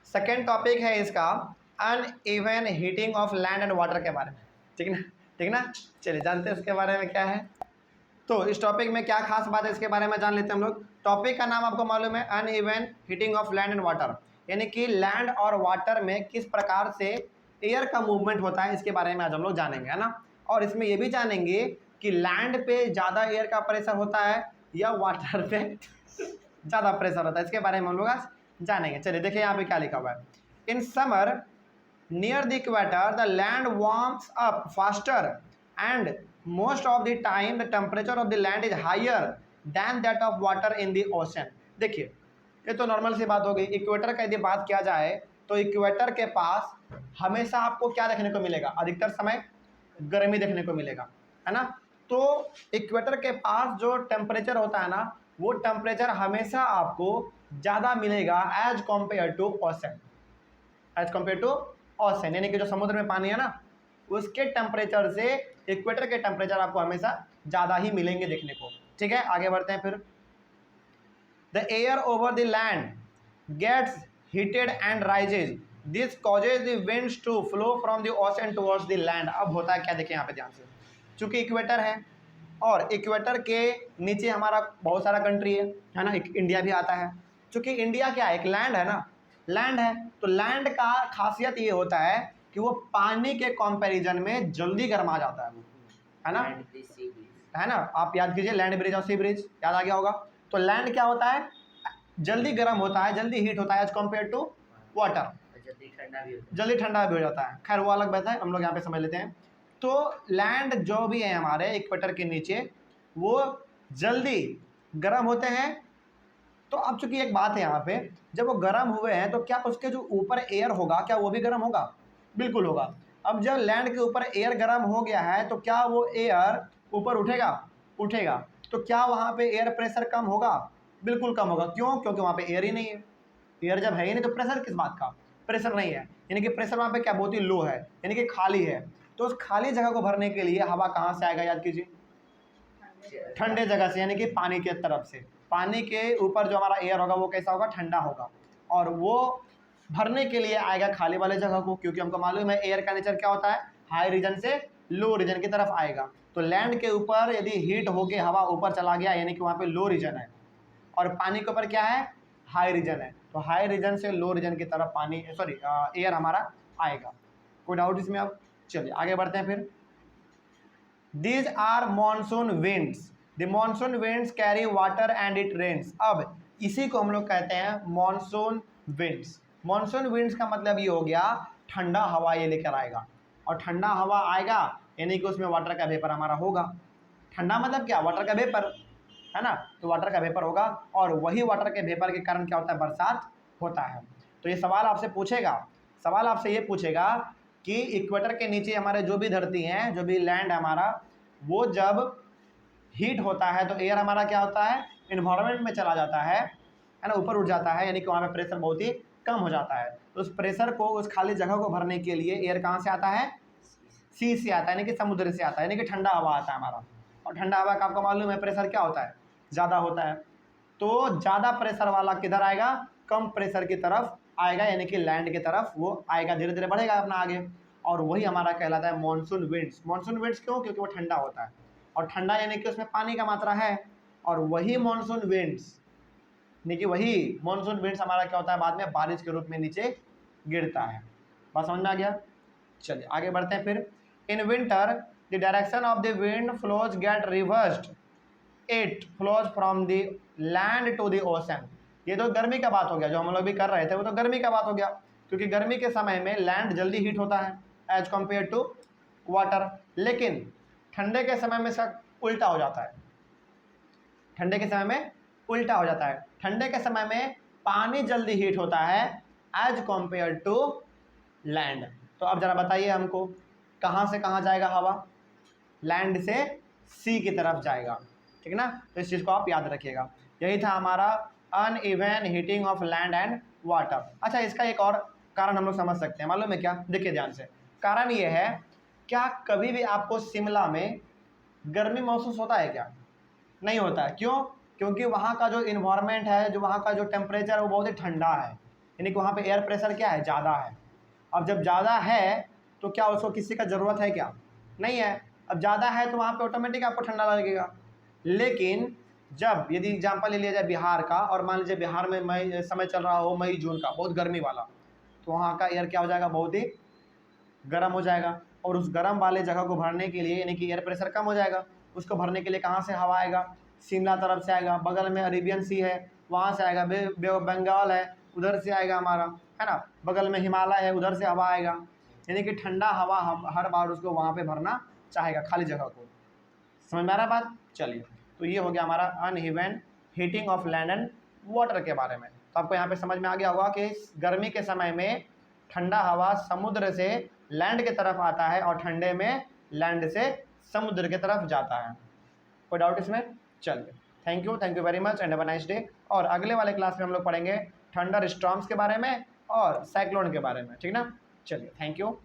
Second topic है इसका uneven heating of land and water के बारे में। ठीक ना, ठीक ना। चलिए जानते हैं उसके बारे में क्या है। तो इस टॉपिक में क्या खास बात है इसके बारे में जान लेते हैं हम लोग। टॉपिक का नाम आपको मालूम है uneven heating of land and water, यानी कि लैंड और वाटर में किस प्रकार से एयर का मूवमेंट होता है, इसके बारे में आज हम लोग जानेंगे, है ना। और इसमें ये भी जानेंगे कि लैंड पे ज़्यादा एयर का प्रेशर होता है या वाटर पे ज़्यादा प्रेशर होता है, इसके बारे में हम लोग आज जानेंगे। चलिए देखिए यहाँ पे क्या लिखा हुआ है। In summer near the equator the land warms up faster and most of the time the temperature of the land is higher than that of water in the ocean. देखिए ये तो नॉर्मल सी बात हो गई। इक्वेटर का यदि बात किया जाए तो इक्वेटर के पास हमेशा आपको क्या देखने को मिलेगा, अधिकतर समय गर्मी देखने को मिलेगा, है ना। तो इक्वेटर के पास जो टेम्परेचर होता है ना, वो टेम्परेचर हमेशा आपको ज़्यादा मिलेगा as compare to ocean, as compare to ocean, यानी कि जो समुद्र में पानी है ना, उसके टेम्परेचर से इक्वेटर के टेम्परेचर आपको हमेशा ज़्यादा ही मिलेंगे देखने को। ठीक है, आगे बढ़ते हैं फिर। The air over the land gets heated and rises, this causes the winds to flow from the ocean towards the land. अब होता है क्या, देखिए यहाँ पे ध्यान से। चूंकि इक्वेटर है और इक्वेटर के नीचे हमारा बहुत सारा कंट्री है ना, इंडिया भी आता है। चूंकि इंडिया क्या है, एक लैंड है ना, लैंड है, तो लैंड का खासियत ये होता है कि वो पानी के कंपैरिजन में जल्दी गर्मा जाता है, है ना, है ना। आप याद कीजिए लैंड ब्रिज और सी ब्रिज, याद आ गया होगा। तो लैंड क्या होता है, जल्दी गर्म होता है, जल्दी हीट होता है एज कम्पेयर टू वाटर, जल्दी ठंडा भी हो जाता है। खैर वो अलग बात है, हम लोग यहाँ पे समझ लेते हैं। तो लैंड जो भी है हमारे इक्वेटर के नीचे, वो जल्दी गर्म होते हैं। तो अब चूंकि एक बात है यहाँ पे, जब वो गर्म हुए हैं तो क्या उसके जो ऊपर एयर होगा क्या वो भी गर्म होगा, बिल्कुल होगा। अब जब लैंड के ऊपर एयर गर्म हो गया है तो क्या वो एयर ऊपर उठेगा, उठेगा। तो क्या वहाँ पे एयर प्रेशर कम होगा, बिल्कुल कम होगा। क्यों, क्योंकि वहाँ पे एयर ही नहीं है। एयर जब है ही नहीं तो प्रेशर किस बात का, प्रेशर नहीं है, यानी कि प्रेशर वहाँ पे क्या बहुत ही लो है, यानी कि खाली है। तो उस खाली जगह को भरने के लिए हवा कहाँ से आएगा, याद कीजिए, ठंडे जगह से, यानी कि पानी के तरफ से। पानी के ऊपर जो हमारा एयर होगा वो कैसा होगा, ठंडा होगा, और वो भरने के लिए आएगा खाली वाले जगह को। क्योंकि हमको मालूम है एयर का नेचर क्या होता है, हाई रीजन से लो रीजन की तरफ आएगा। तो लैंड के ऊपर यदि हीट होके हवा ऊपर चला गया, यानी कि वहाँ पे लो रीजन है, और पानी के ऊपर क्या है, हाई रीजन है, तो हाई रीजन से लो रीजन की तरफ पानी एयर हमारा आएगा। कोई डाउट इसमें। अब चलिए आगे बढ़ते हैं फिर। These are monsoon winds. The monsoon winds carry water and it rains. अब इसी को हम लोग कहते हैं मॉनसून विंड्स। मॉनसून विंड्स का मतलब ये हो गया ठंडा हवा ये लेकर आएगा, और ठंडा हवा आएगा यानी कि उसमें वाटर का वेपर हमारा होगा। ठंडा मतलब क्या, वाटर का वेपर, है ना। तो वाटर का वेपर होगा, और वही वाटर के वेपर के कारण क्या होता है, बरसात होता है। तो ये सवाल आपसे पूछेगा, सवाल आपसे ये पूछेगा कि इक्वेटर के नीचे हमारे जो भी धरती हैं, जो भी लैंड है हमारा, वो जब हीट होता है तो एयर हमारा क्या होता है, इन्वायरमेंट में चला जाता है ना, ऊपर उठ जाता है, यानी कि वहाँ पे प्रेशर बहुत ही कम हो जाता है। तो उस प्रेशर को, उस खाली जगह को भरने के लिए एयर कहाँ से आता है, सी से आता है, यानी कि समुद्र से आता है, यानी कि ठंडा हवा आता है हमारा। और ठंडा हवा का आपको मालूम है प्रेशर क्या होता है, ज़्यादा होता है। तो ज़्यादा प्रेशर वाला किधर आएगा, कम प्रेशर की तरफ आएगा, यानी कि लैंड की तरफ वो आएगा, धीरे धीरे बढ़ेगा अपना आगे, और वही हमारा कहलाता है मॉनसून विंड्स। मॉनसून विंड्स क्यों, क्योंकि वो ठंडा होता है, और ठंडा यानी कि उसमें पानी का मात्रा है, और वही मॉनसून विंड्स, यानी कि वही मॉनसून विंड्स हमारा क्या होता है, बाद में बारिश के रूप में नीचे गिरता है। बात समझ में आ गया। चलिए आगे बढ़ते हैं फिर। In winter the direction of the wind flows get reversed, it flows from the land to the ocean. ये तो गर्मी का बात हो गया, जो हम लोग भी कर रहे थे वो तो गर्मी का बात हो गया, क्योंकि गर्मी के समय में लैंड जल्दी हीट होता है एज कम्पेयर टू वाटर। लेकिन ठंडे के समय में इसका उल्टा हो जाता है, ठंडे के समय में उल्टा हो जाता है। ठंडे के समय में पानी जल्दी हीट होता है एज कम्पेयर टू लैंड। तो अब जरा बताइए हमको, कहाँ से कहाँ जाएगा हवा, लैंड से सी की तरफ जाएगा, ठीक ना। तो इस चीज़ को आप याद रखिएगा। यही था हमारा uneven heating of land and water. अच्छा, इसका एक और कारण हम लोग समझ सकते हैं, मालूम है क्या, देखिए ध्यान से। कारण ये है, क्या कभी भी आपको शिमला में गर्मी महसूस होता है क्या, नहीं होता है। क्यों, क्योंकि वहाँ का जो इन्वायरमेंट है, जो वहाँ का जो टेम्परेचर है वो बहुत ही ठंडा है, यानी कि वहाँ पे एयर प्रेशर क्या है, ज़्यादा है। अब जब ज़्यादा है तो क्या उसको किसी का ज़रूरत है क्या, नहीं है। अब ज़्यादा है तो वहाँ पे ऑटोमेटिक आपको ठंडा लगेगा। लेकिन जब यदि एग्जांपल ले लिया जाए बिहार का, और मान लीजिए बिहार में मई समय चल रहा हो, मई जून का, बहुत गर्मी वाला, तो वहाँ का एयर क्या हो जाएगा, बहुत ही गर्म हो जाएगा। और उस गर्म वाले जगह को भरने के लिए यानी कि एयर प्रेशर कम हो जाएगा, उसको भरने के लिए कहाँ से हवा आएगा, शिमला तरफ से आएगा, बगल में अरेबियन सी है वहाँ से आएगा, बे ऑफ बंगाल है उधर से आएगा हमारा, है ना, बगल में हिमालय है उधर से हवा आएगा। यानी कि ठंडा हवा हर बार उसको वहाँ पे भरना चाहेगा खाली जगह को। समझ में आ रहा बात? चलिए, तो ये हो गया हमारा uneven heating of land and water के बारे में। तो आपको यहाँ पे समझ में आ गया होगा कि गर्मी के समय में ठंडा हवा समुद्र से लैंड की तरफ आता है और ठंडे में लैंड से समुद्र की तरफ जाता है। कोई डाउट इसमें? चलिए, thank you very much and have a nice day. और अगले वाले क्लास में हम लोग पढ़ेंगे थंडर स्टॉर्म्स के बारे में और साइक्लोन के बारे में, ठीक ना। चलिए, थैंक यू।